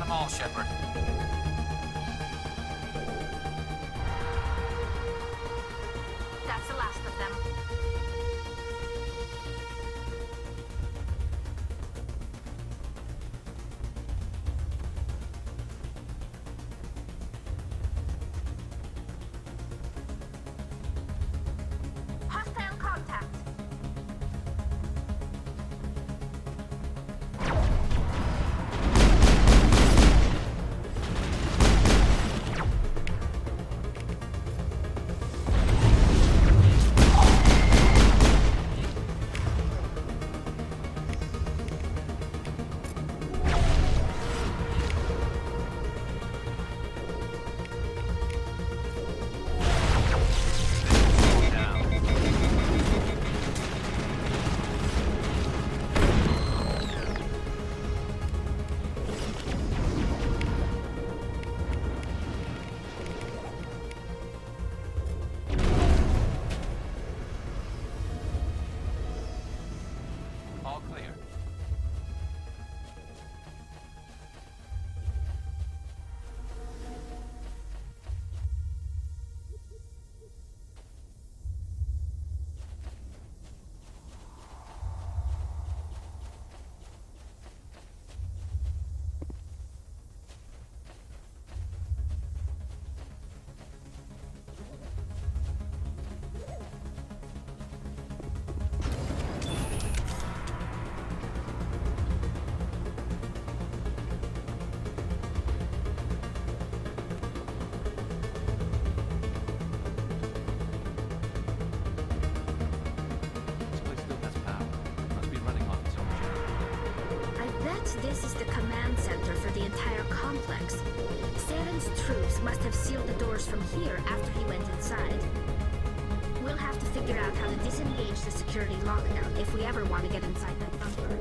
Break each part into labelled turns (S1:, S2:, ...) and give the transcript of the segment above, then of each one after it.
S1: them all, Shepard.
S2: That's the last of them. Hostile contact.
S1: All clear. This place still has power. Must be running off its own generator.
S2: I bet this is the command center for the entire complex. Saren's troops must have sealed the doors from here after he went inside. We'll have to figure out how to disengage the security lockdown if we ever want to get inside that bunker.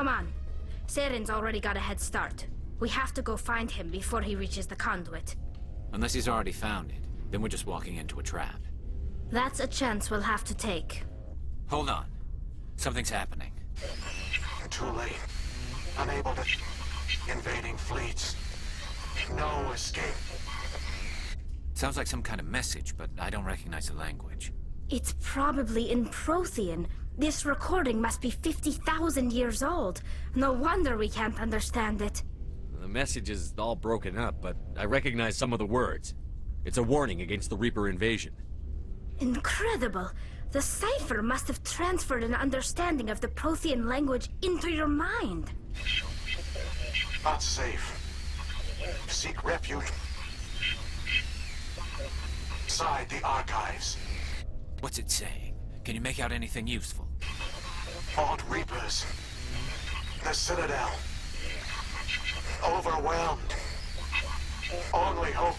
S2: Come on. Saren's already got a head start. We have to go find him before he reaches the conduit.
S3: Unless he's already found it, then we're just walking into a trap.
S2: That's a chance we'll have to take.
S3: Hold on. Something's happening.
S4: Too late. Unable to... Invading fleets. No escape.
S3: Sounds like some kind of message, but I don't recognize the language.
S2: It's probably in Prothean. This recording must be 50,000 years old. No wonder we can't understand it.
S5: The message is all broken up, but I recognize some of the words. It's a warning against the Reaper invasion.
S2: Incredible. The cipher must have transferred an understanding of the Prothean language into your mind.
S4: Not safe. Seek refuge. Inside the archives.
S3: What's it saying? Can you make out anything useful?
S4: Fought Reapers. The Citadel. Overwhelmed. Only hope.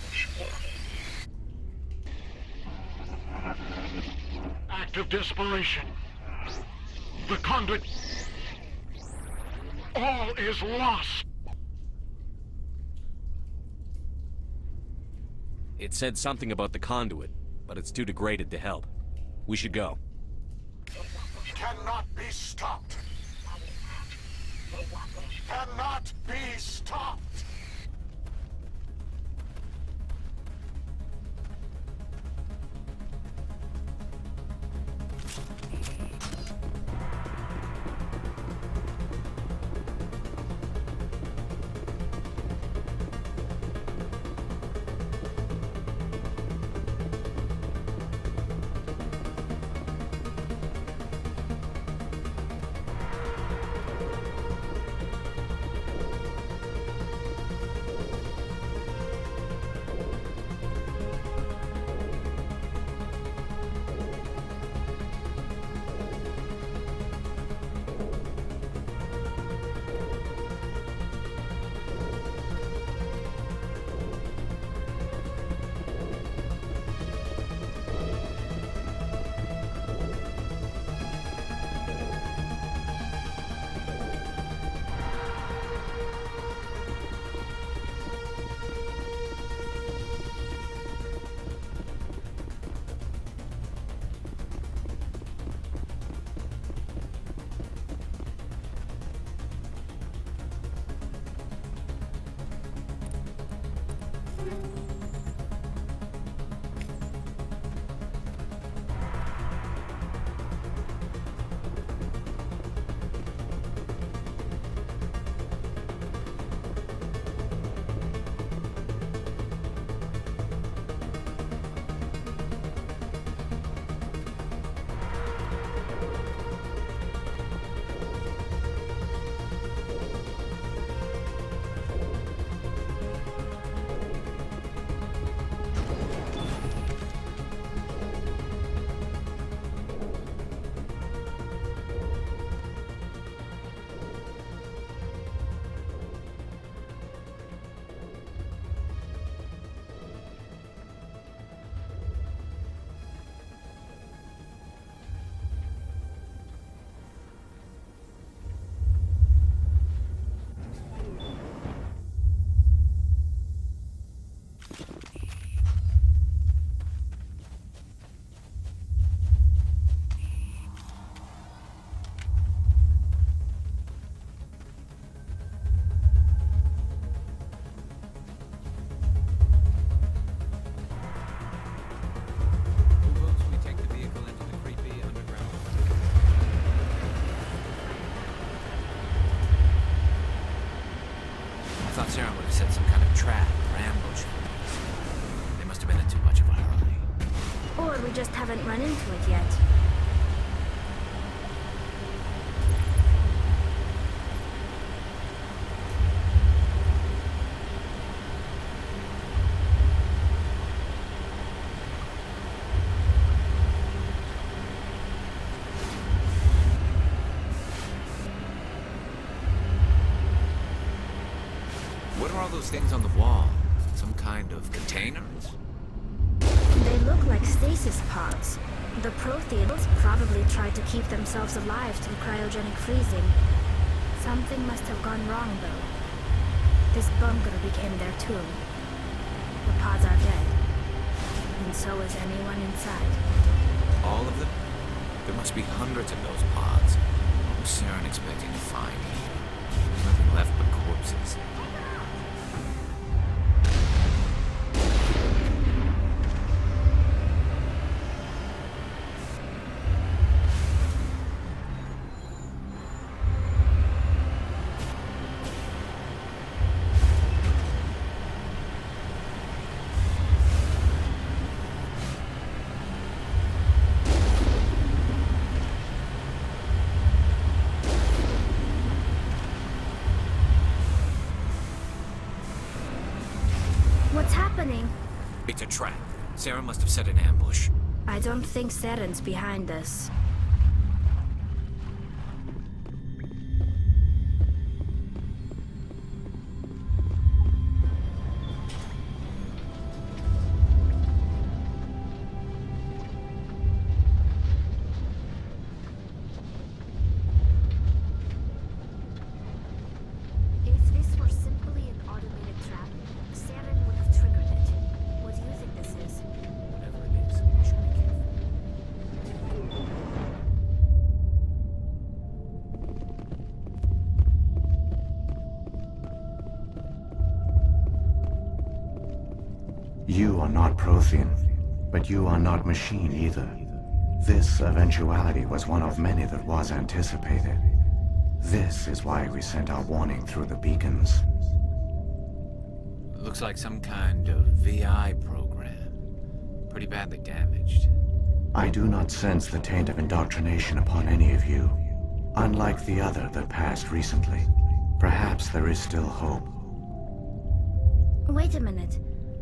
S4: Act of desperation. The conduit. All is lost.
S5: It said something about the conduit, but it's too degraded to help. We should go.
S4: Cannot be stopped. Cannot be stopped.
S3: Sarah would have set some kind of trap or ambush for us. They must have been in too much of a hurry.
S2: Or we just haven't run into it yet.
S3: What are all those things on the wall? Some kind of containers?
S2: They look like stasis pods. The Protheans probably tried to keep themselves alive through cryogenic freezing. Something must have gone wrong, though. This bunker became their tomb. The pods are dead. And so is anyone inside.
S3: All of them? There must be hundreds of those pods. What was Saren expecting to find here? There's nothing left but corpses.
S2: What's happening?
S3: It's a trap. Saren must have set an ambush.
S2: I don't think Saren's behind this. If this were simply an automated trap, Saren would have triggered it. What do you think this is?
S3: Whatever it is, we should be careful.
S6: You are not Prothean, but you are not machine either. This eventuality was one of many that was anticipated. This is why we sent our warning through the beacons.
S3: Looks like some kind of VI program. Pretty badly damaged.
S6: I do not sense the taint of indoctrination upon any of you. Unlike the other that passed recently, perhaps there is still hope.
S2: Wait a minute.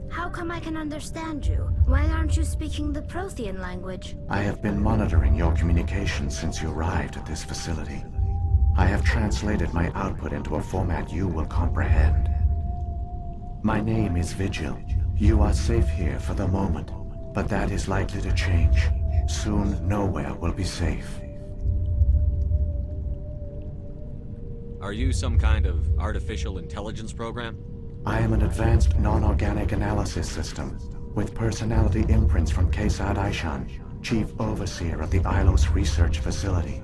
S2: How come I can understand you? Why aren't you speaking the Prothean language?
S6: I have been monitoring your communications since you arrived at this facility. I have translated my output into a format you will comprehend. My name is Vigil. You are safe here for the moment, but that is likely to change. Soon, nowhere will be safe.
S5: Are you some kind of artificial intelligence program?
S6: I am an advanced non-organic analysis system, with personality imprints from Kesad Aishan, Chief Overseer of the Ilos Research Facility.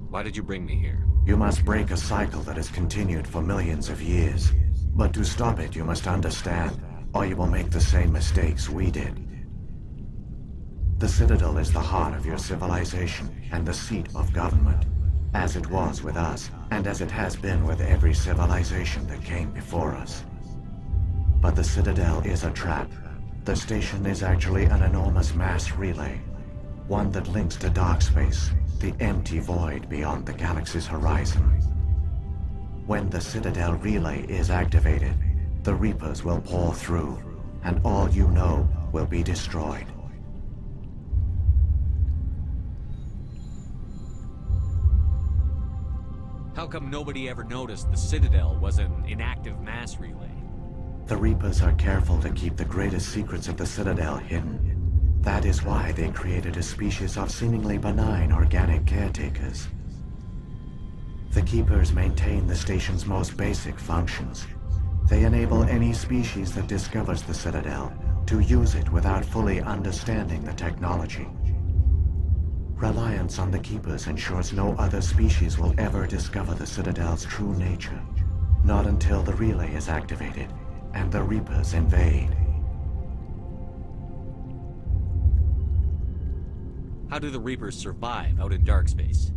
S5: Why did you bring me here?
S6: You must break a cycle that has continued for millions of years. But to stop it, you must understand, or you will make the same mistakes we did. The Citadel is the heart of your civilization and the seat of government, as it was with us, and as it has been with every civilization that came before us. But the Citadel is a trap. The station is actually an enormous mass relay, one that links to dark space, the empty void beyond the galaxy's horizon. When the Citadel relay is activated, the Reapers will pour through, and all you know will be destroyed.
S5: How come nobody ever noticed the Citadel was an inactive mass relay?
S6: The Reapers are careful to keep the greatest secrets of the Citadel hidden. That is why they created a species of seemingly benign organic caretakers. The Keepers maintain the station's most basic functions. They enable any species that discovers the Citadel to use it without fully understanding the technology. Reliance on the Keepers ensures no other species will ever discover the Citadel's true nature. Not until the relay is activated and the Reapers invade.
S5: How do the Reapers survive out in dark space?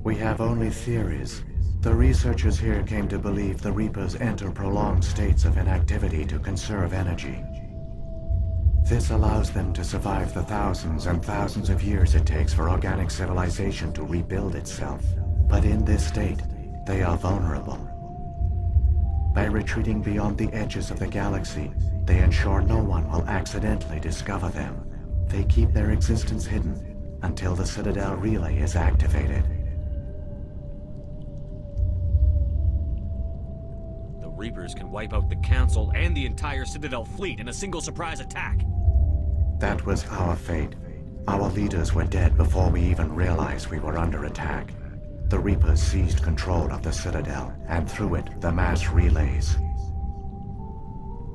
S6: We have only theories. The researchers here came to believe the Reapers enter prolonged states of inactivity to conserve energy. This allows them to survive the thousands and thousands of years it takes for organic civilization to rebuild itself. But in this state, they are vulnerable. By retreating beyond the edges of the galaxy, they ensure no one will accidentally discover them. They keep their existence hidden until the Citadel relay is activated.
S5: The Reapers can wipe out the Council and the entire Citadel fleet in a single surprise attack.
S6: That was our fate. Our leaders were dead before we even realized we were under attack. The Reapers seized control of the Citadel, and through it, the mass relays.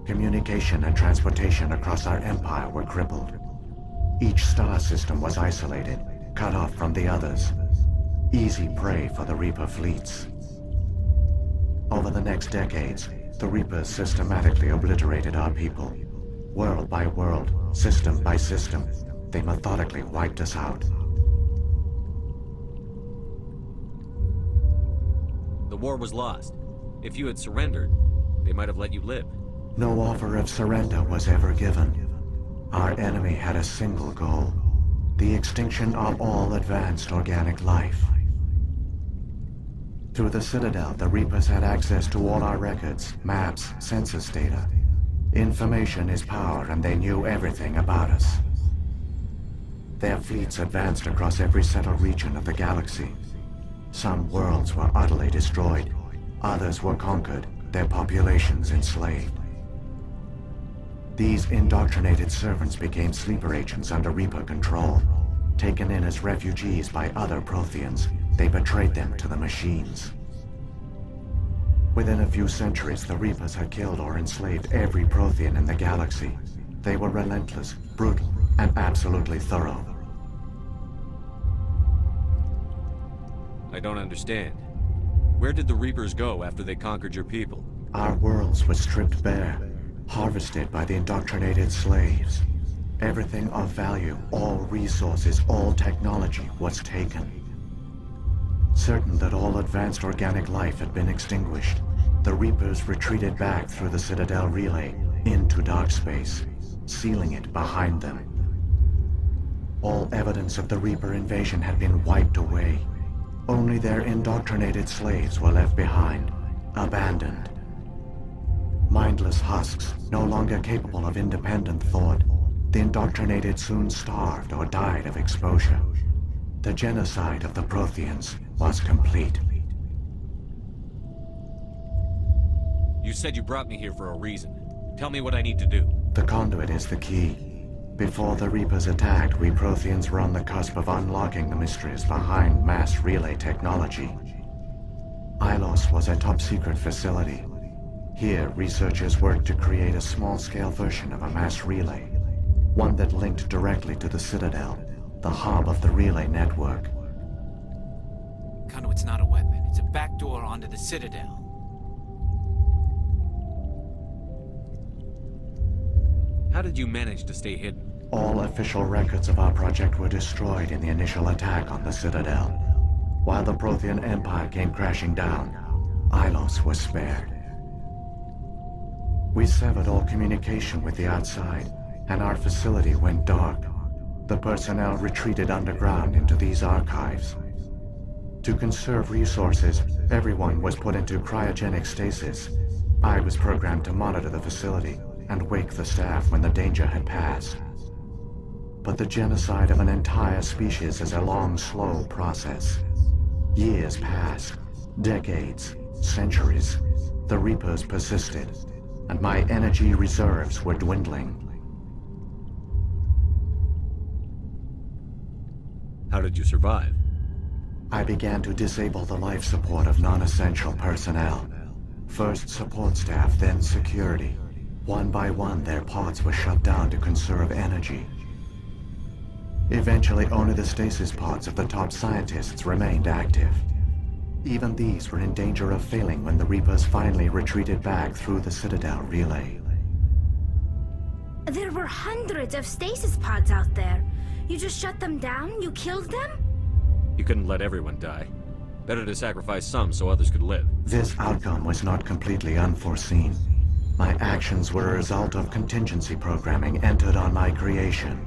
S6: Communication and transportation across our empire were crippled. Each star system was isolated, cut off from the others. Easy prey for the Reaper fleets. Over the next decades, the Reapers systematically obliterated our people. World by world, system by system, they methodically wiped us out.
S5: The war was lost. If you had surrendered, they might have let you live.
S6: No offer of surrender was ever given. Our enemy had a single goal: the extinction of all advanced organic life. Through the Citadel, the Reapers had access to all our records, maps, census data. Information is power, and they knew everything about us. Their fleets advanced across every settled region of the galaxy. Some worlds were utterly destroyed, others were conquered, their populations enslaved. These indoctrinated servants became sleeper agents under Reaper control. Taken in as refugees by other Protheans, they betrayed them to the machines. Within a few centuries, the Reapers had killed or enslaved every Prothean in the galaxy. They were relentless, brutal, and absolutely thorough.
S5: I don't understand. Where did the Reapers go after they conquered your people?
S6: Our worlds were stripped bare, harvested by the indoctrinated slaves. Everything of value, all resources, all technology was taken. Certain that all advanced organic life had been extinguished, the Reapers retreated back through the Citadel relay into dark space, sealing it behind them. All evidence of the Reaper invasion had been wiped away. Only their indoctrinated slaves were left behind, abandoned. Mindless husks, no longer capable of independent thought, the indoctrinated soon starved or died of exposure. The genocide of the Protheans was complete.
S5: You said you brought me here for a reason. Tell me what I need to do.
S6: The conduit is the key. Before the Reapers attacked, we Protheans were on the cusp of unlocking the mysteries behind mass relay technology. Ilos was a top-secret facility. Here, researchers worked to create a small-scale version of a mass relay, one that linked directly to the Citadel, the hub of the relay network.
S3: Conduit's not a weapon. It's a backdoor onto the Citadel.
S5: How did you manage to stay hidden?
S6: All official records of our project were destroyed in the initial attack on the Citadel. While the Prothean Empire came crashing down, Ilos was spared. We severed all communication with the outside, and our facility went dark. The personnel retreated underground into these archives. To conserve resources, everyone was put into cryogenic stasis. I was programmed to monitor the facility and wake the staff when the danger had passed. But the genocide of an entire species is a long, slow process. Years passed, decades, centuries. The Reapers persisted, and my energy reserves were dwindling.
S5: How did you survive?
S6: I began to disable the life support of non-essential personnel. First support staff, then security. One by one, their pods were shut down to conserve energy. Eventually, only the stasis pods of the top scientists remained active. Even these were in danger of failing when the Reapers finally retreated back through the Citadel relay.
S2: There were hundreds of stasis pods out there. You just shut them down? You killed them?
S5: You couldn't let everyone die. Better to sacrifice some so others could live.
S6: This outcome was not completely unforeseen. My actions were a result of contingency programming entered on my creation.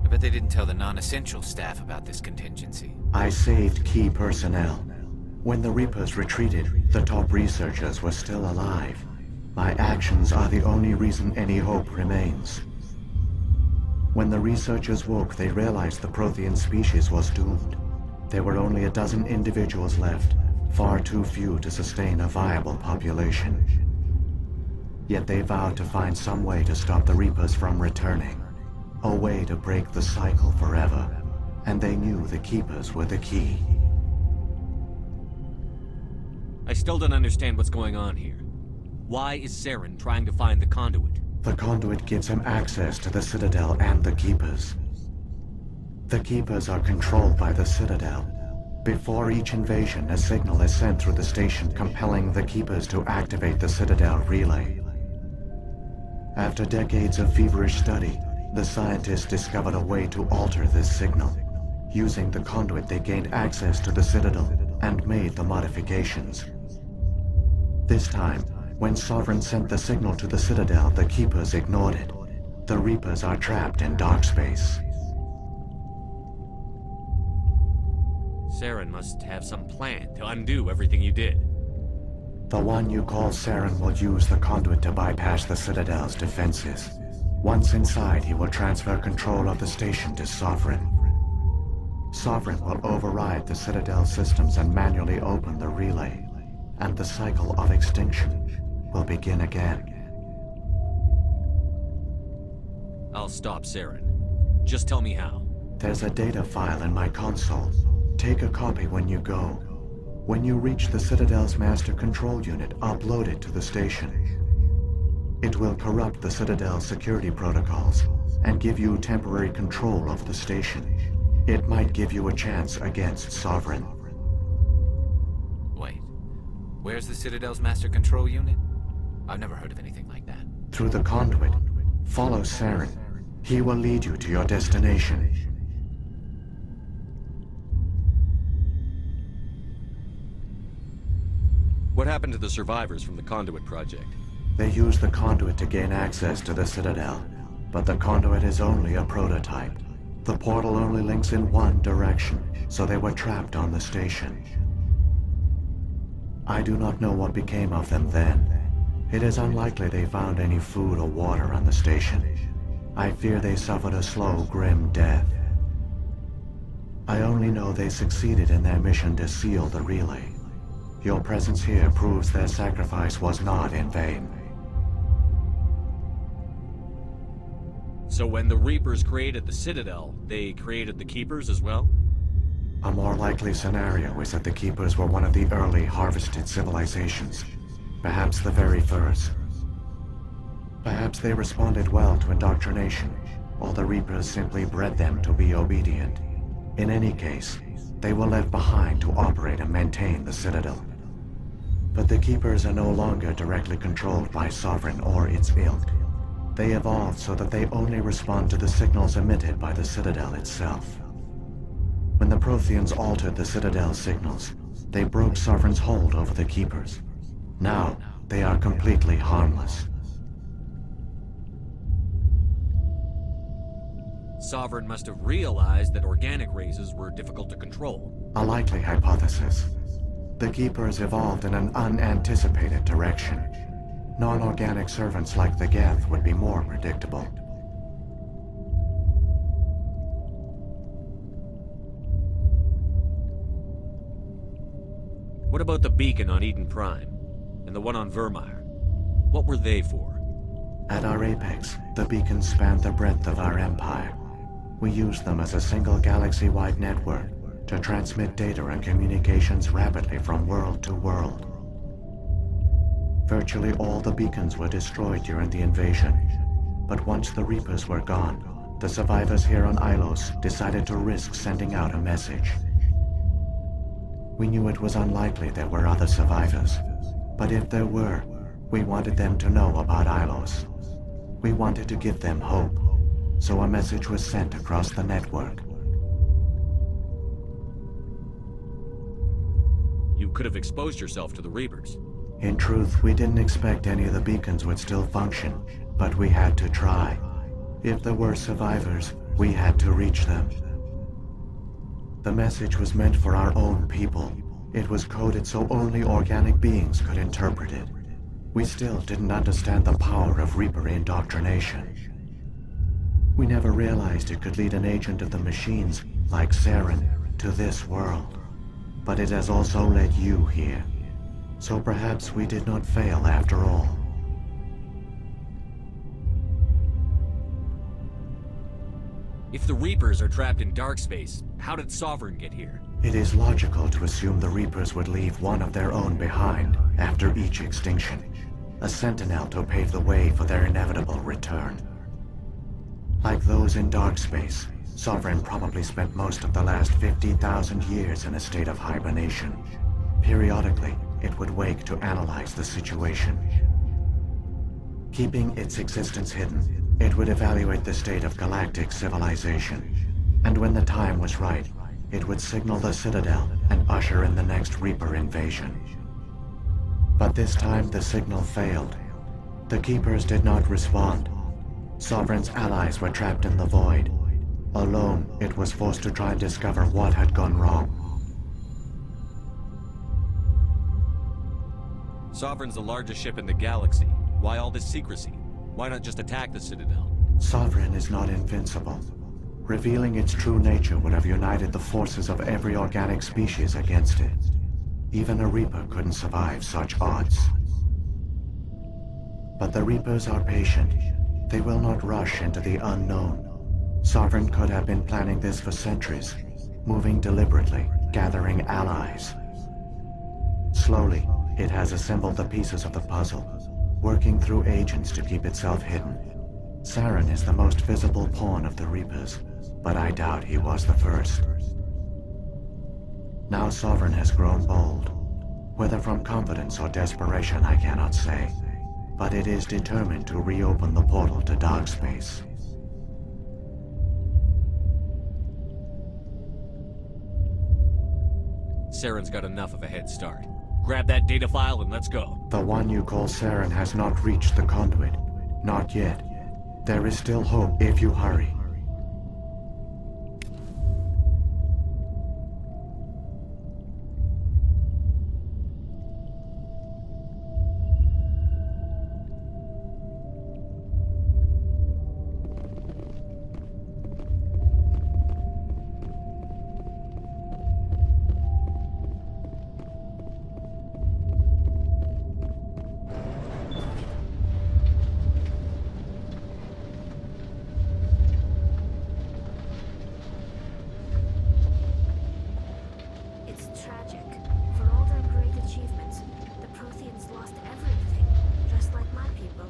S3: I bet they didn't tell the non-essential staff about this contingency.
S6: I saved key personnel. When the Reapers retreated, the top researchers were still alive. My actions are the only reason any hope remains. When the researchers woke, they realized the Prothean species was doomed. There were only a dozen individuals left, far too few to sustain a viable population. Yet they vowed to find some way to stop the Reapers from returning. A way to break the cycle forever. And they knew the Keepers were the key.
S5: I still don't understand what's going on here. Why is Saren trying to find the conduit?
S6: The conduit gives him access to the Citadel and the Keepers. The Keepers are controlled by the Citadel. Before each invasion, a signal is sent through the station compelling the Keepers to activate the Citadel relay. After decades of feverish study, the scientists discovered a way to alter this signal. Using the conduit, they gained access to the Citadel and made the modifications. This time, when Sovereign sent the signal to the Citadel, the Keepers ignored it. The Reapers are trapped in dark space.
S5: Saren must have some plan to undo everything you did.
S6: The one you call Saren will use the conduit to bypass the Citadel's defenses. Once inside, he will transfer control of the station to Sovereign. Sovereign will override the Citadel systems and manually open the relay, and the cycle of extinction will begin again.
S5: I'll stop Saren. Just tell me how.
S6: There's a data file in my console. Take a copy when you go. When you reach the Citadel's master control unit, upload it to the station. It will corrupt the Citadel's security protocols and give you temporary control of the station. It might give you a chance against Sovereign.
S3: Wait. Where's the Citadel's master control unit? I've never heard of anything like that.
S6: Through the conduit, follow Saren. He will lead you to your destination.
S5: What happened to the survivors from the Conduit project?
S6: They use the conduit to gain access to the Citadel, but the conduit is only a prototype. The portal only links in one direction, so they were trapped on the station. I do not know what became of them then. It is unlikely they found any food or water on the station. I fear they suffered a slow, grim death. I only know they succeeded in their mission to seal the relay. Your presence here proves their sacrifice was not in vain.
S5: So when the Reapers created the Citadel, they created the Keepers as well?
S6: A more likely scenario is that the Keepers were one of the early harvested civilizations. Perhaps the very first. Perhaps they responded well to indoctrination, or the Reapers simply bred them to be obedient. In any case, they were left behind to operate and maintain the Citadel. But the Keepers are no longer directly controlled by Sovereign or its ilk. They evolved so that they only respond to the signals emitted by the Citadel itself. When the Protheans altered the Citadel's signals, they broke Sovereign's hold over the Keepers. Now, they are completely harmless.
S5: Sovereign must have realized that organic races were difficult to control.
S6: A likely hypothesis. The Keepers evolved in an unanticipated direction. Non-organic servants like the Geth would be more predictable.
S5: What about the beacon on Eden Prime? And the one on Vermeer? What were they for?
S6: At our apex, the beacons spanned the breadth of our empire. We used them as a single galaxy-wide network to transmit data and communications rapidly from world to world. Virtually all the beacons were destroyed during the invasion, but once the Reapers were gone, the survivors here on Ilos decided to risk sending out a message. We knew it was unlikely there were other survivors, but if there were, we wanted them to know about Ilos. We wanted to give them hope, so a message was sent across the network.
S5: You could have exposed yourself to the Reapers.
S6: In truth, we didn't expect any of the beacons would still function, but we had to try. If there were survivors, we had to reach them. The message was meant for our own people. It was coded so only organic beings could interpret it. We still didn't understand the power of Reaper indoctrination. We never realized it could lead an agent of the machines, like Saren, to this world. But it has also led you here. So perhaps we did not fail after all.
S5: If the Reapers are trapped in dark space, how did Sovereign get here?
S6: It is logical to assume the Reapers would leave one of their own behind after each extinction. A sentinel to pave the way for their inevitable return. Like those in dark space, Sovereign probably spent most of the last 50,000 years in a state of hibernation. Periodically, it would wake to analyze the situation. Keeping its existence hidden, it would evaluate the state of galactic civilization. And when the time was right, it would signal the Citadel and usher in the next Reaper invasion. But this time the signal failed. The Keepers did not respond. Sovereign's allies were trapped in the void. Alone, it was forced to try and discover what had gone wrong.
S5: Sovereign's the largest ship in the galaxy. Why all this secrecy? Why not just attack the Citadel?
S6: Sovereign is not invincible. Revealing its true nature would have united the forces of every organic species against it. Even a Reaper couldn't survive such odds. But the Reapers are patient. They will not rush into the unknown. Sovereign could have been planning this for centuries, moving deliberately, gathering allies. Slowly, it has assembled the pieces of the puzzle, working through agents to keep itself hidden. Saren is the most visible pawn of the Reapers, but I doubt he was the first. Now Sovereign has grown bold. Whether from confidence or desperation, I cannot say. But it is determined to reopen the portal to dark space.
S5: Saren's got enough of a head start. Grab that data file and let's go.
S6: The one you call Saren has not reached the conduit. Not yet. There is still hope if you hurry.
S2: It's tragic. For all their great achievements, the Protheans lost everything, just like my people.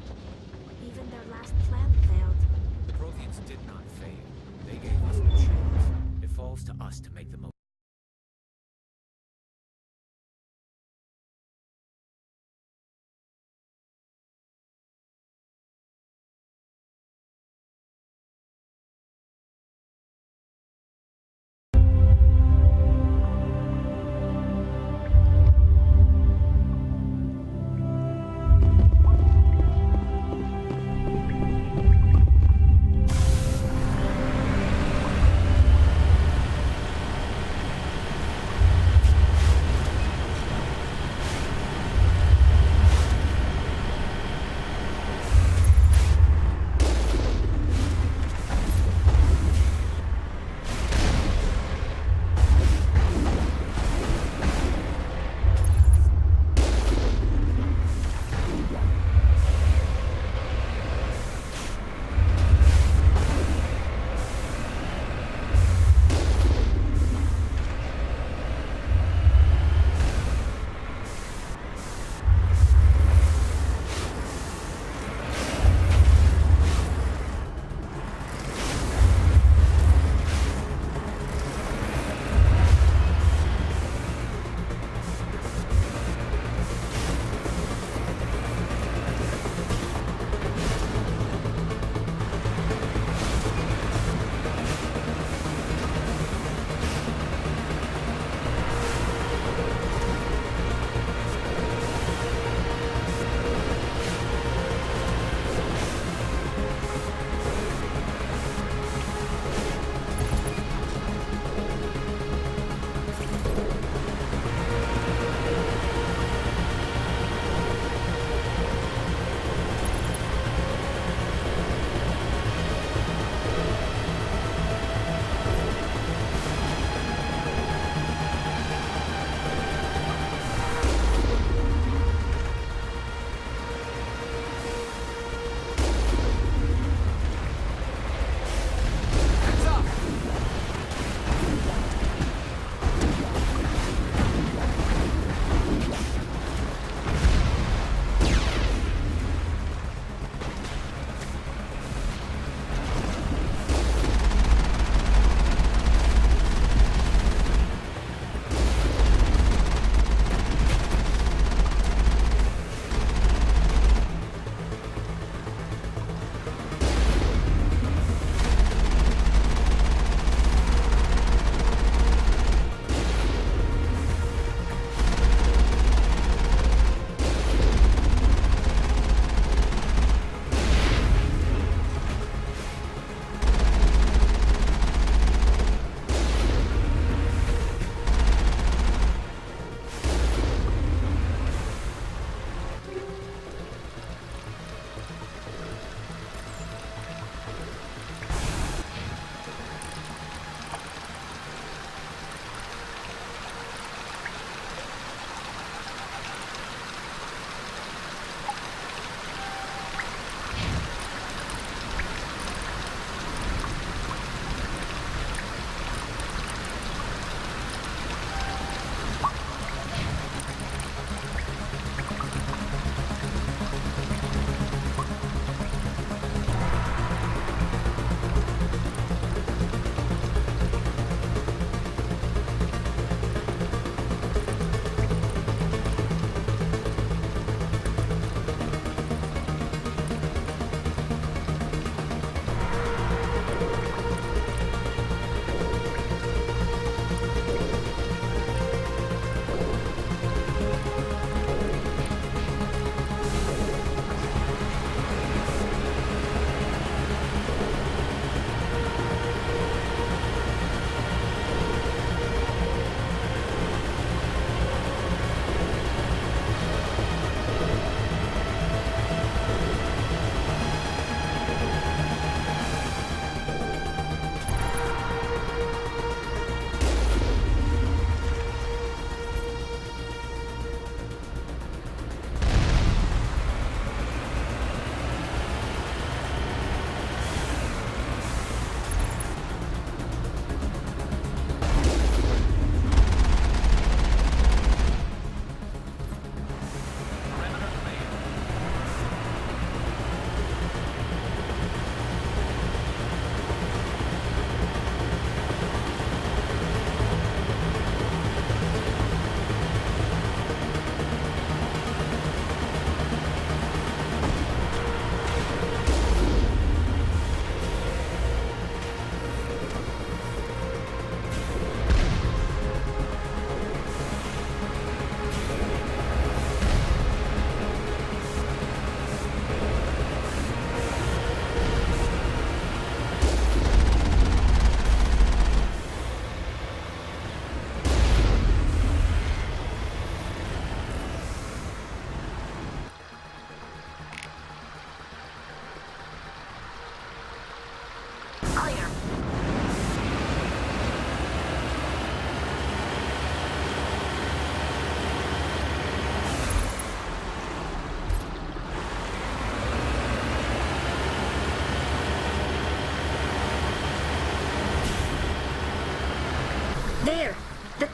S2: Even their last plan failed.
S3: The Protheans did not fail. They gave us a chance. It falls to us to make the most.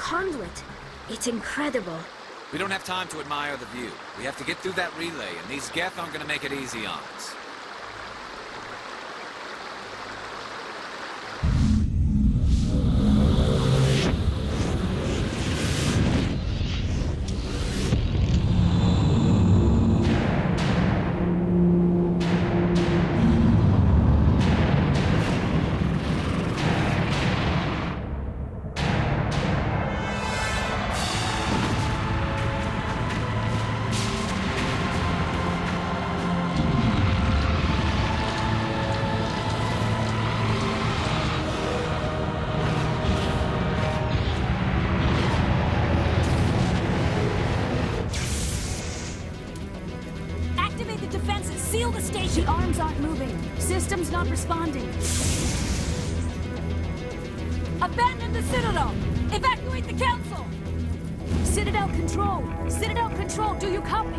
S2: conduit. It's incredible.
S3: We don't have time to admire the view. We have to get through that relay, and these Geth aren't gonna make it easy on us.
S7: Activate the defenses! Seal the station! The arms aren't moving. System's not responding. Abandon the Citadel! Evacuate the Council! Citadel Control! Citadel Control, do you copy?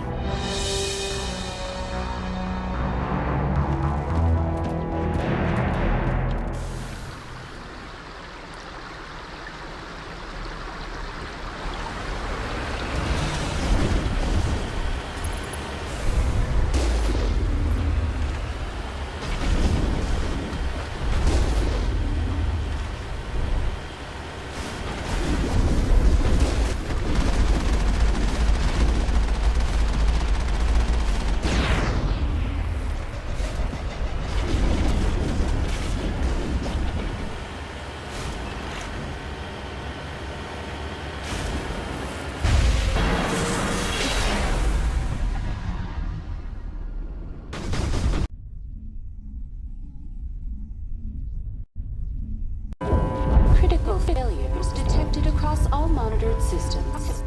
S8: Failures detected across all monitored systems.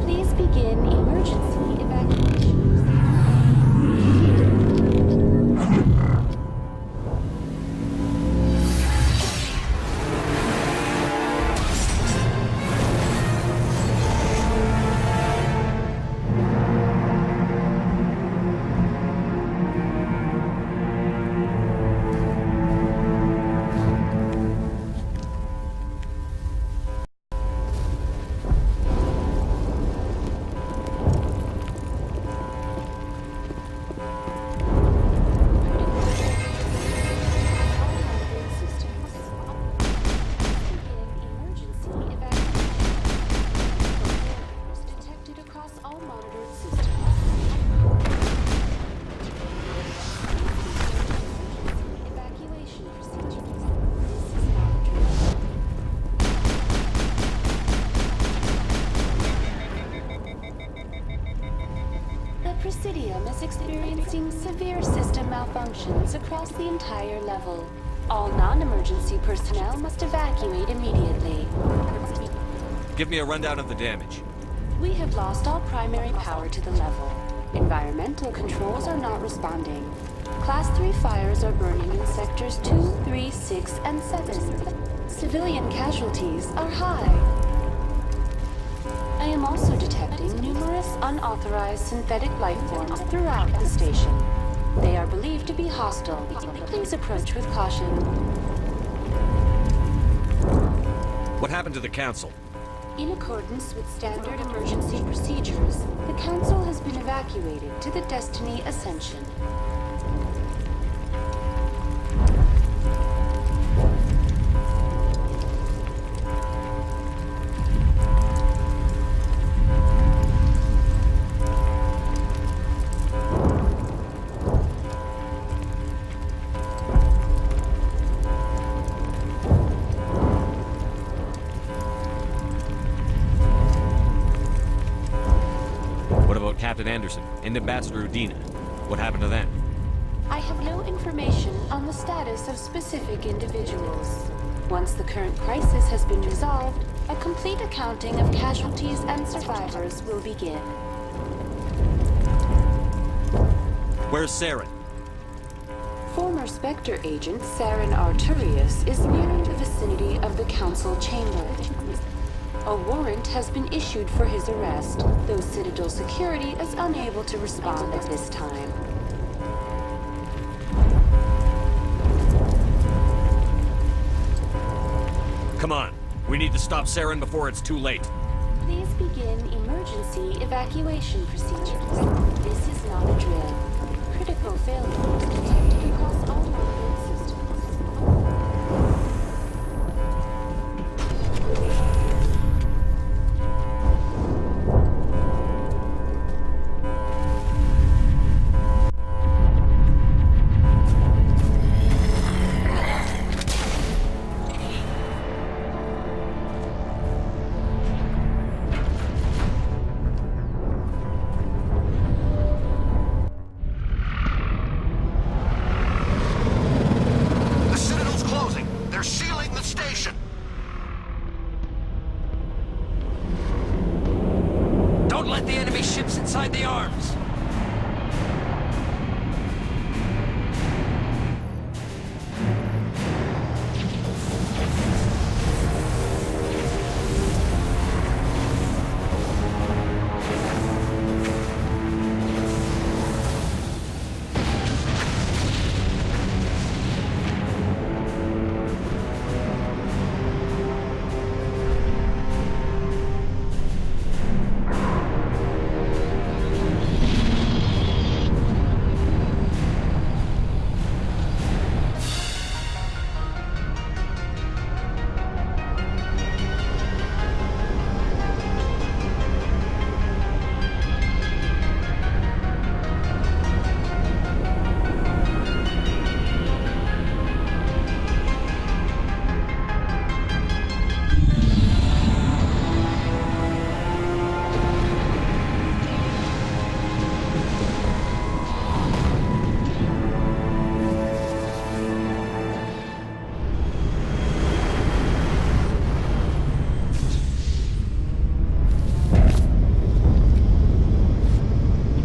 S8: Please begin emergency evacuation. Presidium is experiencing severe system malfunctions across the entire level. All non-emergency personnel must evacuate immediately.
S5: Give me a rundown of the damage.
S8: We have lost all primary power to the level. Environmental controls are not responding. Class 3 fires are burning in sectors 2, 3, 6, and 7. Civilian casualties are high. I am also detecting numerous unauthorized synthetic life forms throughout the station. They are believed to be hostile. Please approach with caution.
S5: What happened to the Council?
S8: In accordance with standard emergency procedures, the Council has been evacuated to the Destiny Ascension.
S5: Captain Anderson and Ambassador Udina. What happened to them?
S8: I have no information on the status of specific individuals. Once the current crisis has been resolved, a complete accounting of casualties and survivors will begin.
S5: Where's Saren?
S8: Former Spectre agent Saren Arturius is near the vicinity of the Council chamber. A warrant has been issued for his arrest, though Citadel security is unable to respond at this time.
S5: Come on. We need to stop Saren before it's too late.
S8: Please begin emergency evacuation procedures. This is not a drill. Critical failures detected across all onboard systems.
S4: The Citadel's closing. They're sealing the station.
S5: Don't let the enemy ships inside the arms!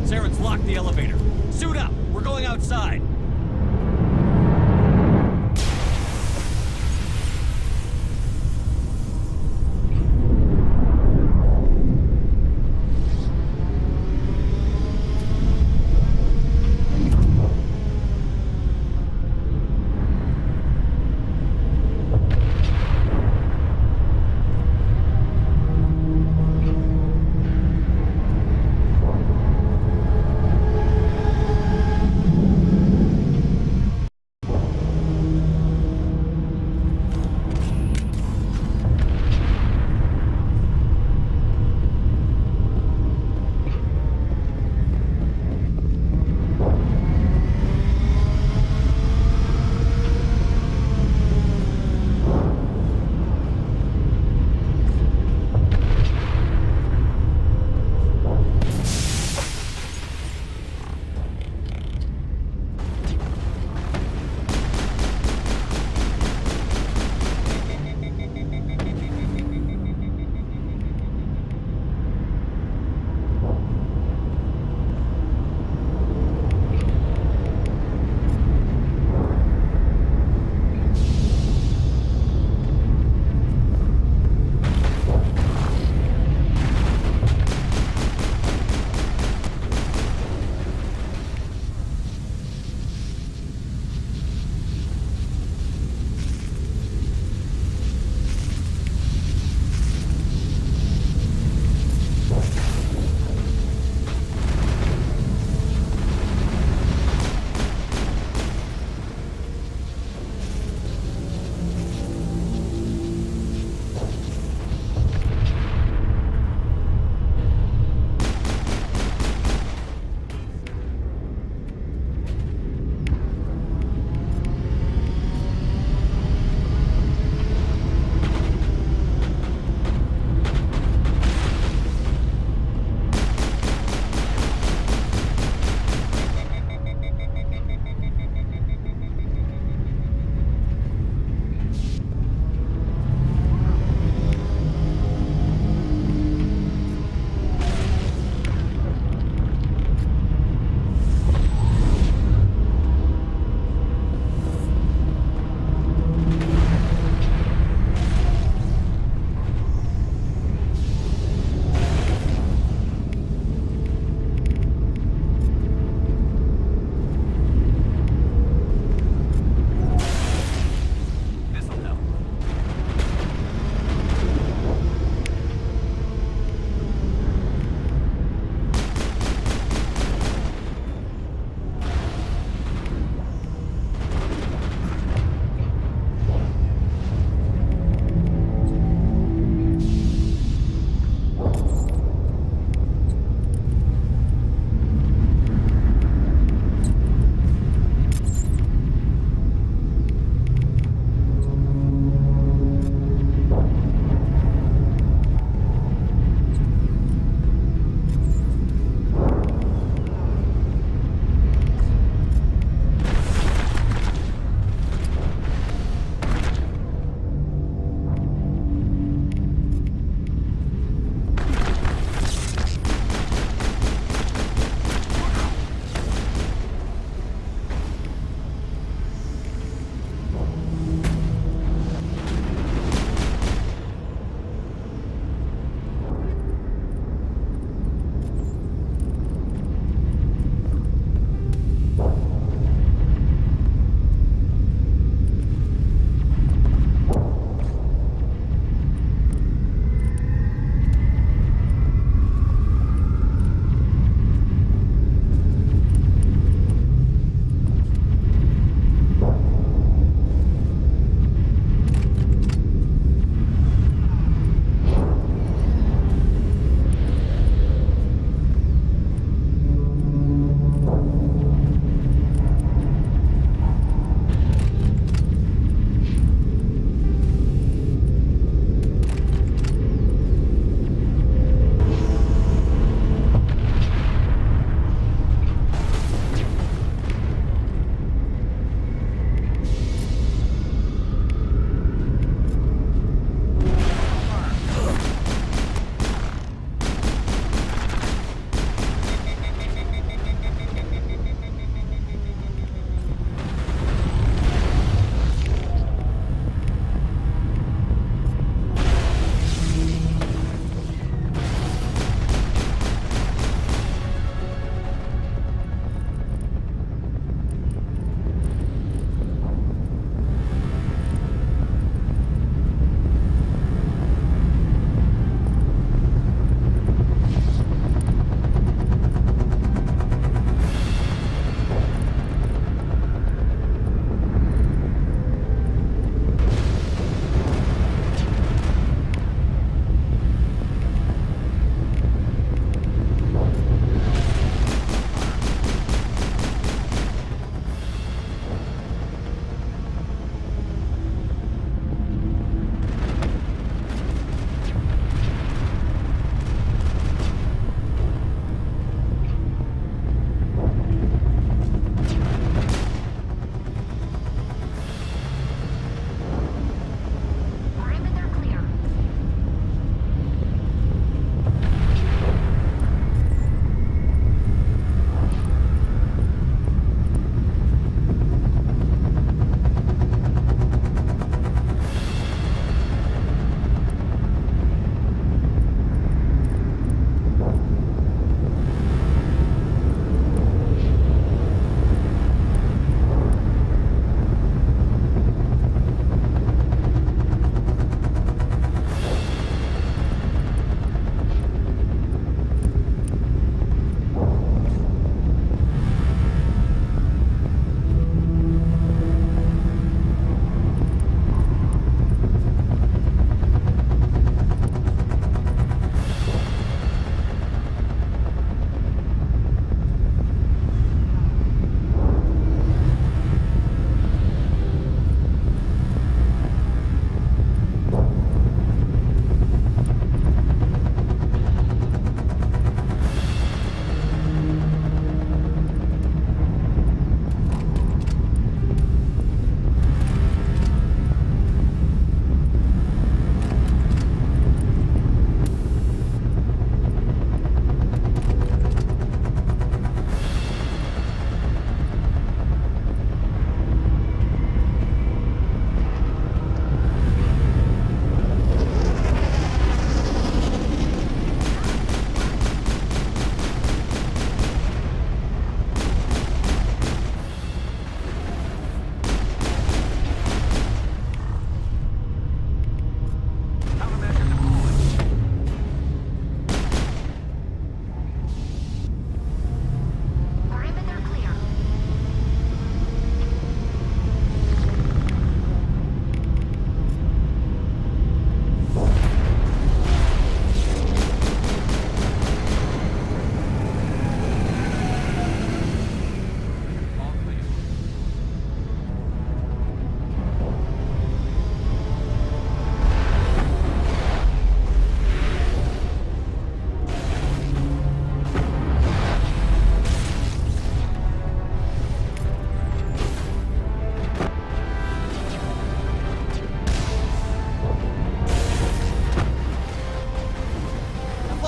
S5: Saren's locked the elevator. Suit up! We're going outside!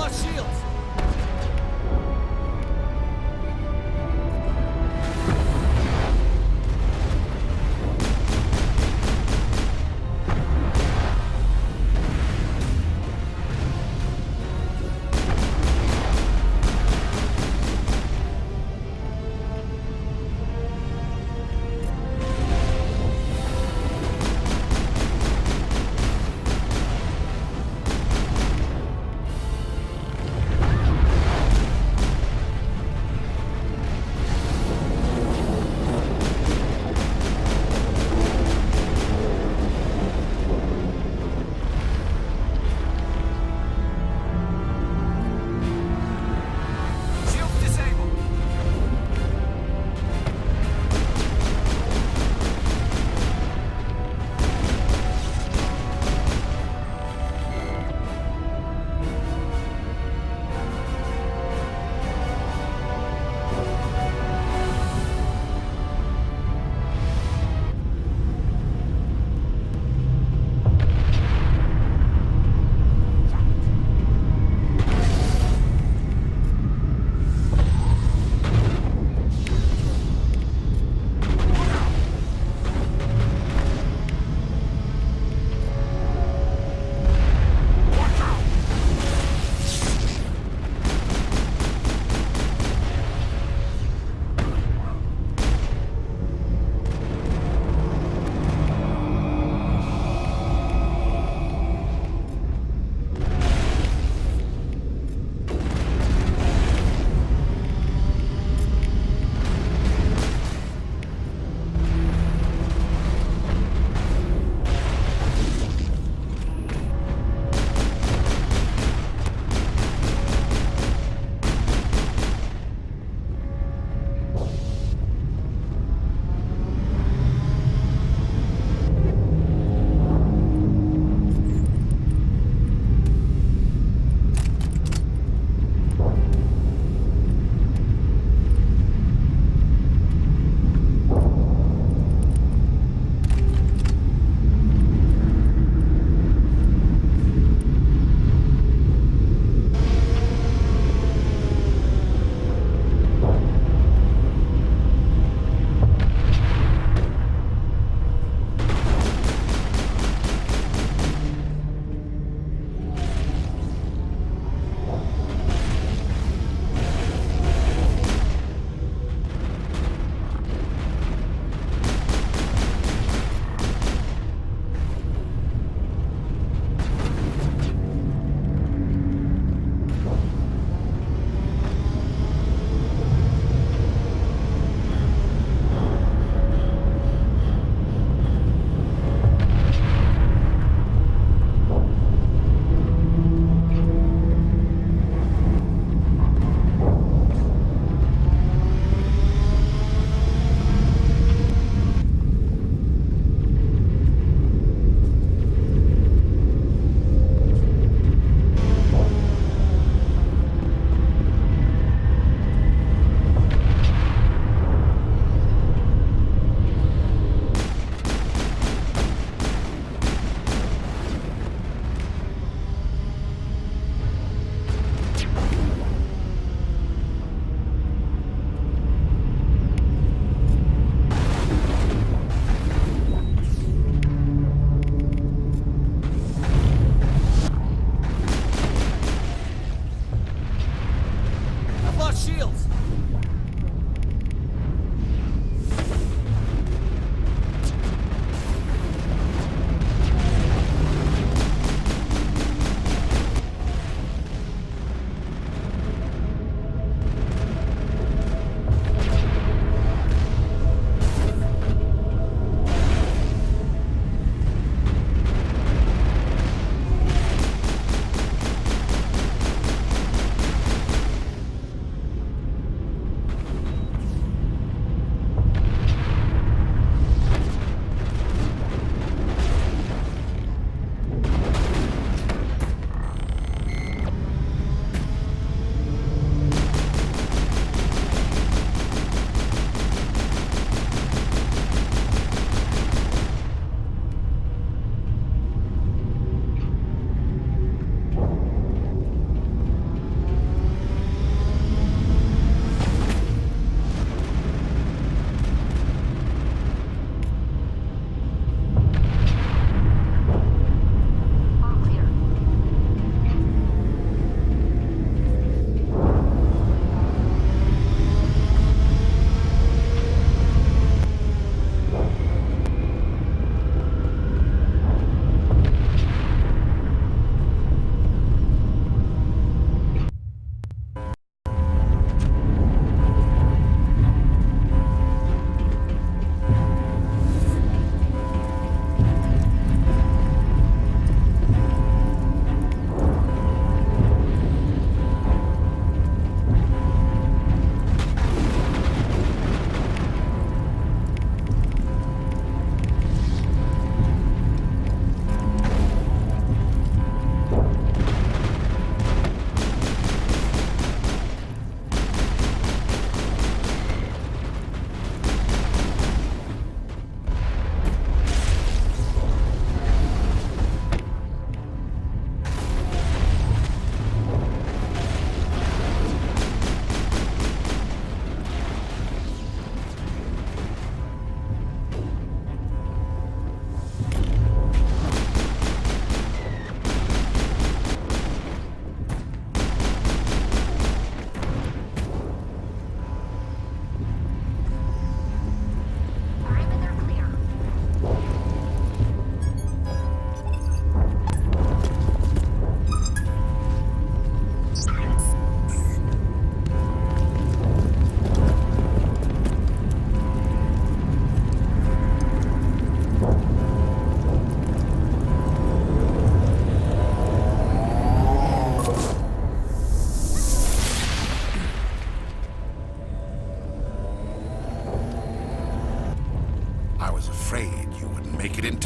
S5: lost shields!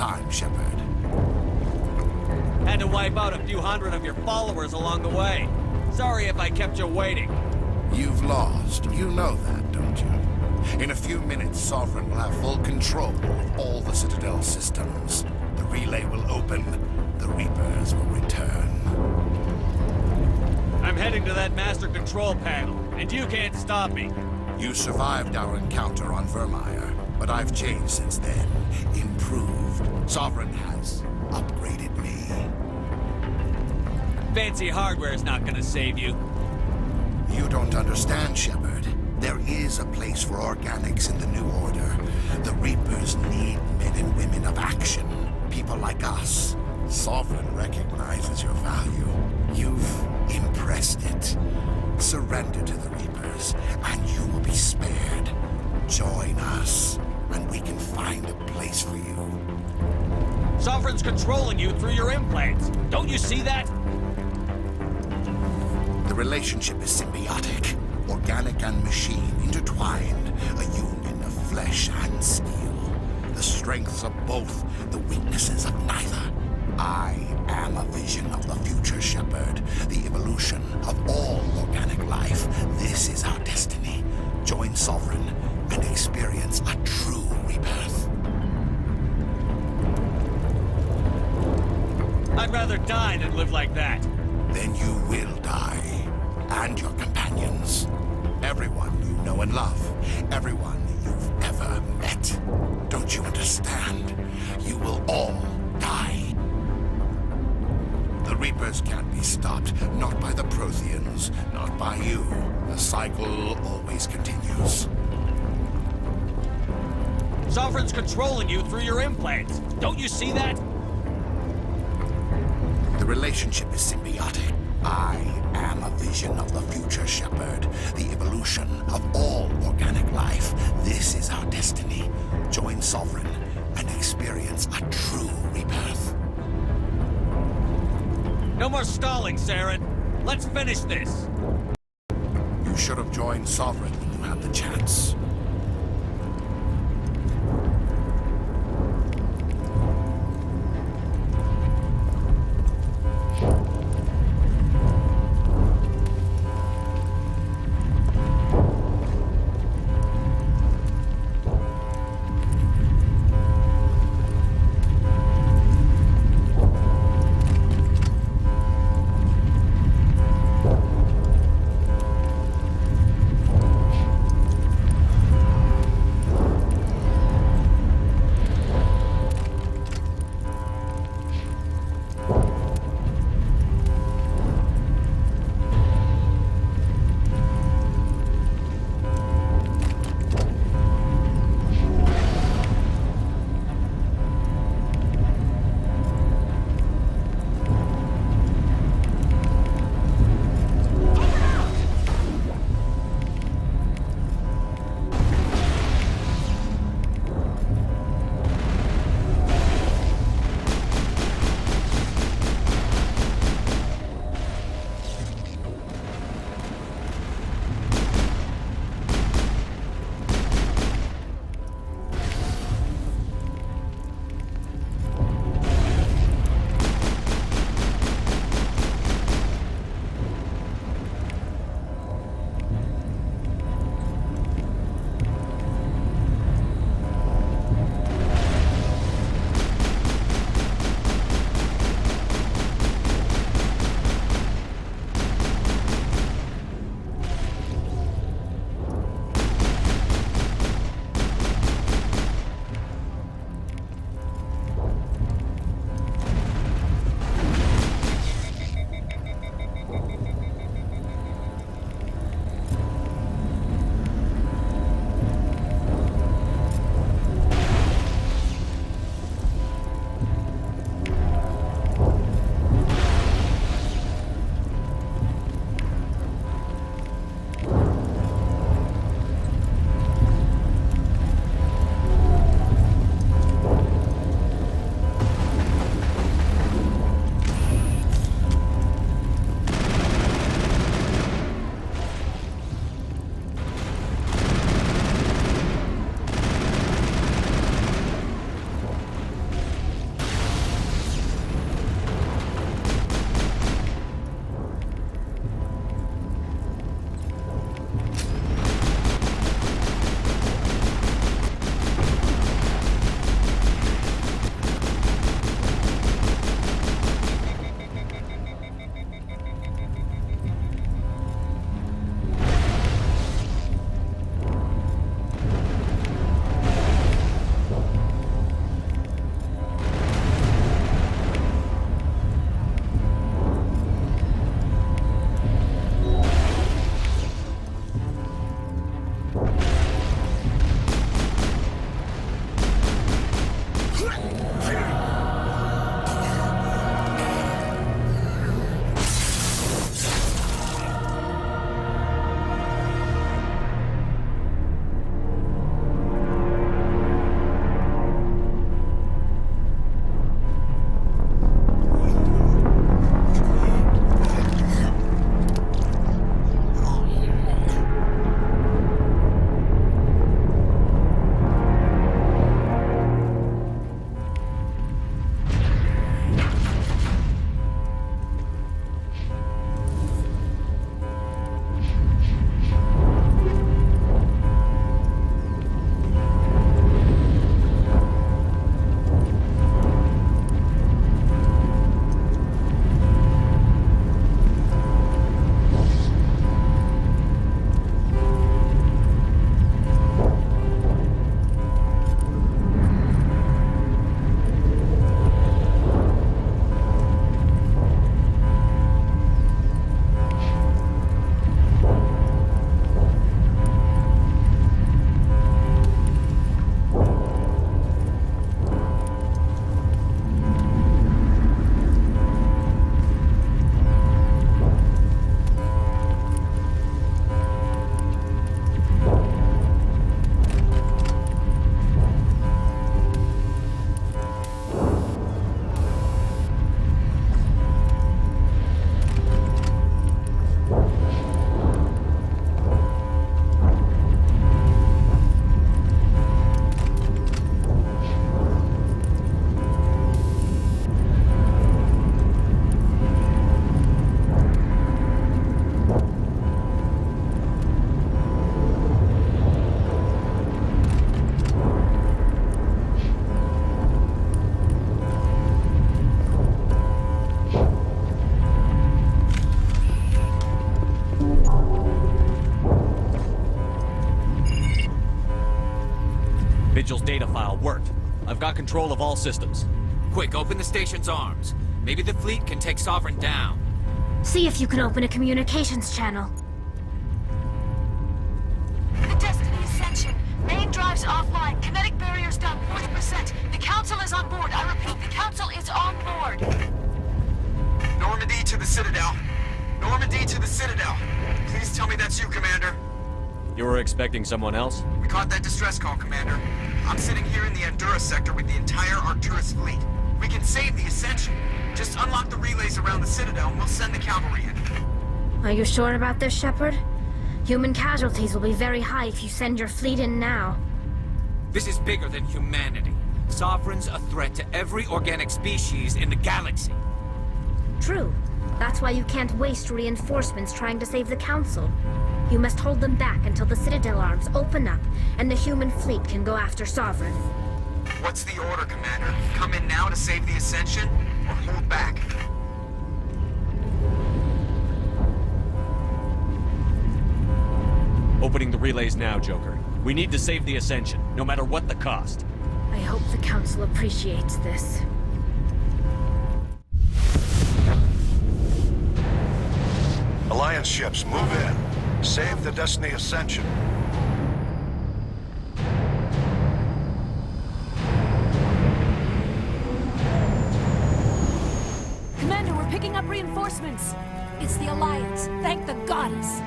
S4: time, Shepard.
S5: Had to wipe out a few hundred of your followers along the way. Sorry if I kept you waiting.
S4: You've lost. You know that, don't you? In a few minutes, Sovereign will have full control of all the Citadel systems. The relay will open. The Reapers will return.
S5: I'm heading to that master control panel, and you can't stop me.
S4: You survived our encounter on Vermeer, but I've changed since then. Improved. Sovereign has upgraded me.
S5: Fancy hardware's not gonna save you.
S4: You don't understand, Shepard. There is a place for organics in the New Order. The Reapers need men and women of action. People like us. Sovereign recognizes your value. You've impressed it. Surrender to the Reapers, and you will be spared. Join us, and we can find a place for you.
S5: Sovereign's controlling you through your implants. Don't you see that?
S4: The relationship is symbiotic. Organic and machine intertwined. A union of flesh and steel. The strengths of both, the weaknesses of neither. I am a vision of the future, Shepard. The evolution of all organic life. This is our destiny. Join Sovereign and experience a true rebirth.
S5: I'd rather die than live like that.
S4: Then you will die. And your companions. Everyone you know and love. Everyone you've ever met. Don't you understand? You will all die. The Reapers can't be stopped. Not by the Protheans. Not by you. The cycle always continues.
S5: Sovereign's controlling you through your implants. Don't you see that?
S4: The relationship is symbiotic. I am a vision of the future, Shepard. The evolution of all organic life. This is our destiny. Join Sovereign and experience a true rebirth.
S5: No more stalling, Saren. Let's finish this.
S4: You should have joined Sovereign when you had the chance.
S5: Vigil's data file worked. I've got control of all systems.
S3: Quick, open the station's arms. Maybe the fleet can take Sovereign down.
S2: See if you can open a communications channel.
S7: The Destiny Ascension. Main drives offline. Kinetic barriers down 40%. The Council is on board. I repeat, the Council is on board.
S9: Normandy to the Citadel. Normandy to the Citadel. Please tell me that's you, Commander.
S5: You were expecting someone else?
S9: We caught that distress call, Commander. I'm sitting here in the Andurra sector with the entire Arcturus fleet. We can save the Ascension. Just unlock the relays around the Citadel and we'll send the cavalry in.
S2: Are you sure about this, Shepard? Human casualties will be very high if you send your fleet in now.
S3: This is bigger than humanity. Sovereign's a threat to every organic species in the galaxy.
S2: True. That's why you can't waste reinforcements trying to save the Council. You must hold them back until the Citadel arms open up and the human fleet can go after Sovereign.
S9: What's the order, Commander? Come in now to save the Ascension, or hold back?
S5: Opening the relays now, Joker. We need to save the Ascension, no matter what the cost.
S2: I hope the Council appreciates this.
S10: Alliance ships, move in. Save the Destiny Ascension.
S7: Commander, we're picking up reinforcements. It's the Alliance. Thank the goddess.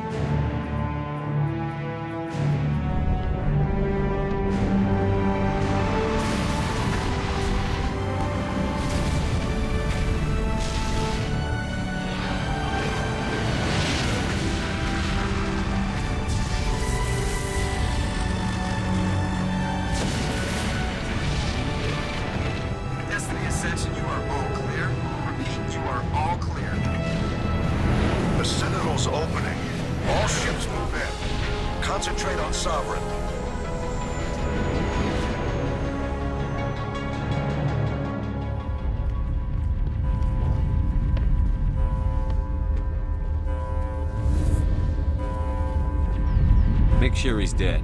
S9: Destiny Ascension, you are all clear. Repeat, you are all clear.
S10: The Citadel's opening. All ships move in. Concentrate on Sovereign.
S5: Make sure he's dead.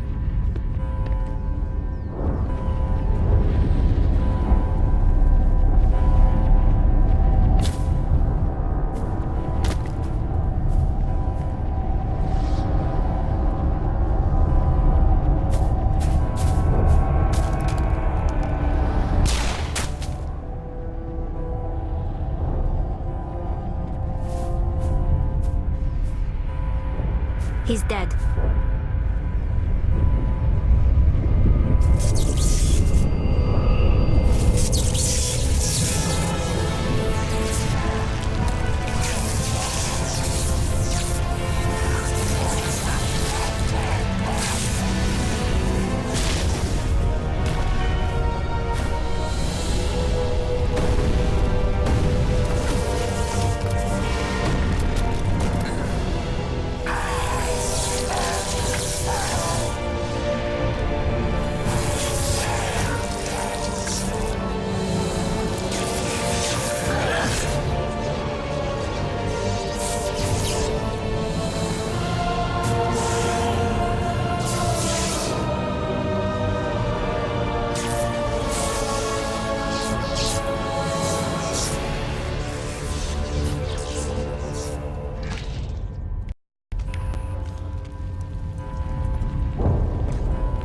S2: He's dead.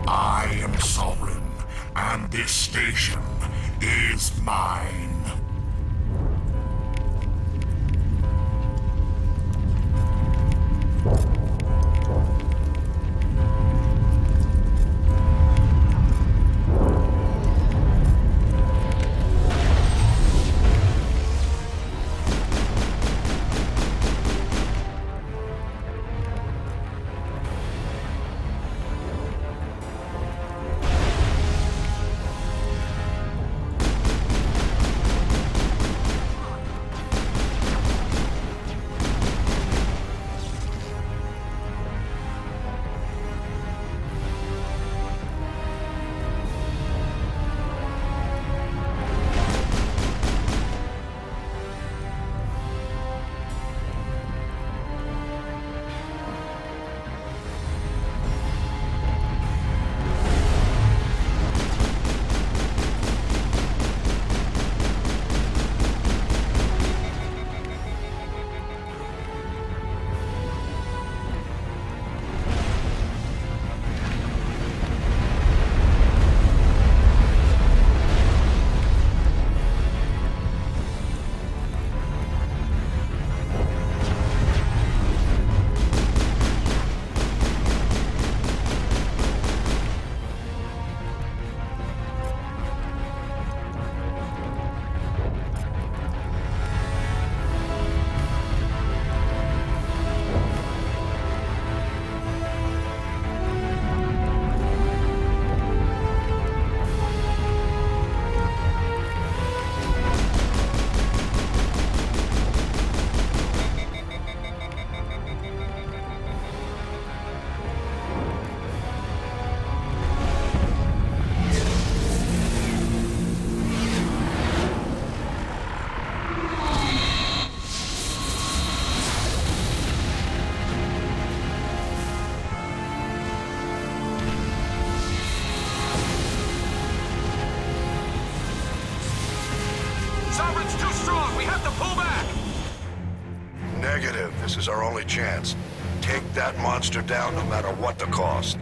S4: I am Sovereign, and this station is mine.
S10: This is our only chance. Take that monster down no matter what the cost.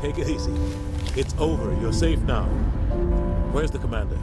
S11: Take it easy. It's over. You're safe now. Where's the commander?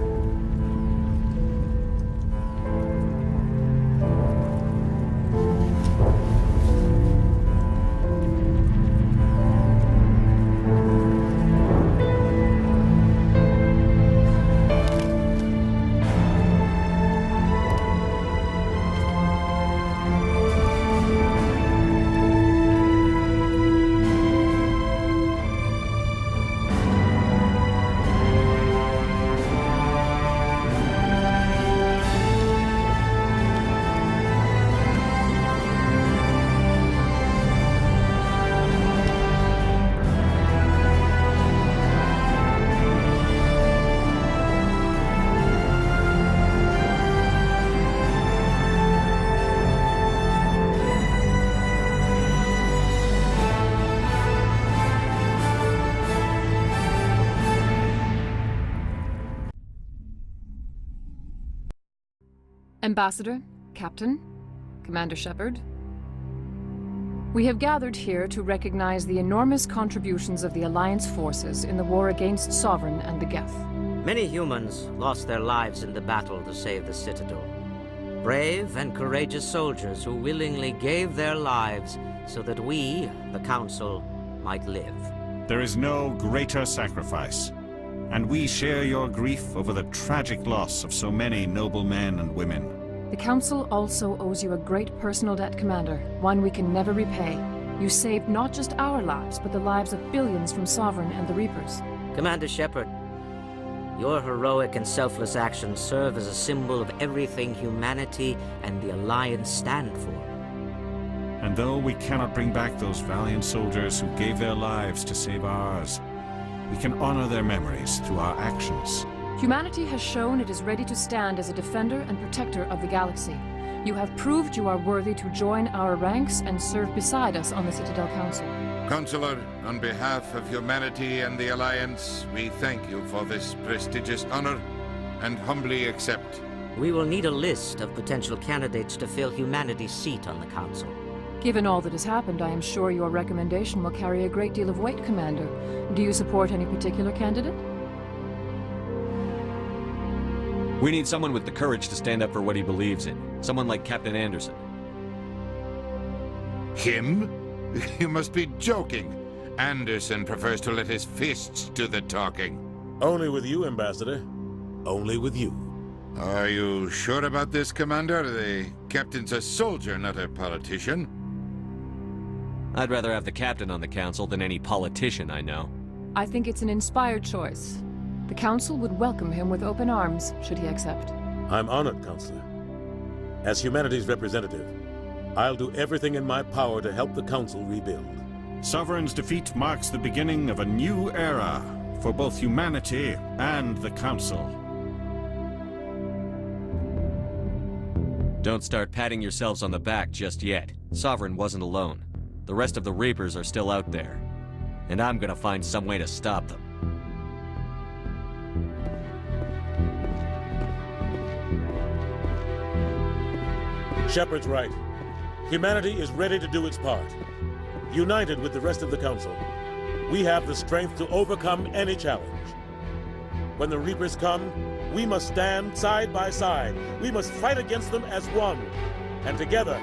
S12: Ambassador, Captain, Commander Shepard. We have gathered here to recognize the enormous contributions of the Alliance forces in the war against Sovereign and the Geth.
S13: Many humans lost their lives in the battle to save the Citadel. Brave and courageous soldiers who willingly gave their lives so that we, the Council, might live.
S14: There is no greater sacrifice, and we share your grief over the tragic loss of so many noble men and women.
S12: The Council also owes you a great personal debt, Commander, one we can never repay. You saved not just our lives, but the lives of billions from Sovereign and the Reapers.
S13: Commander Shepard, your heroic and selfless actions serve as a symbol of everything humanity and the Alliance stand for.
S14: And though we cannot bring back those valiant soldiers who gave their lives to save ours, we can honor their memories through our actions.
S12: Humanity has shown it is ready to stand as a defender and protector of the galaxy. You have proved you are worthy to join our ranks and serve beside us on the Citadel Council.
S15: Counselor, on behalf of humanity and the Alliance, we thank you for this prestigious honor and humbly accept.
S13: We will need a list of potential candidates to fill humanity's seat on the Council.
S12: Given all that has happened, I am sure your recommendation will carry a great deal of weight, Commander. Do you support any particular candidate?
S5: We need someone with the courage to stand up for what he believes in. Someone like Captain Anderson.
S15: Him? You must be joking. Anderson prefers to let his fists do the talking.
S11: Only with you, Ambassador. Only with you.
S15: Are you sure about this, Commander? The captain's a soldier, not a politician.
S5: I'd rather have the captain on the council than any politician I know.
S12: I think it's an inspired choice. The Council would welcome him with open arms, should he accept.
S11: I'm honored, Counselor. As humanity's representative, I'll do everything in my power to help the Council rebuild.
S14: Sovereign's defeat marks the beginning of a new era for both humanity and the Council.
S5: Don't start patting yourselves on the back just yet. Sovereign wasn't alone. The rest of the Reapers are still out there. And I'm gonna find some way to stop them.
S11: Shepard's right. Humanity is ready to do its part. United with the rest of the Council, we have the strength to overcome any challenge. When the Reapers come, we must stand side by side. We must fight against them as one. And together,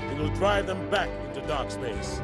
S11: we will drive them back into dark space.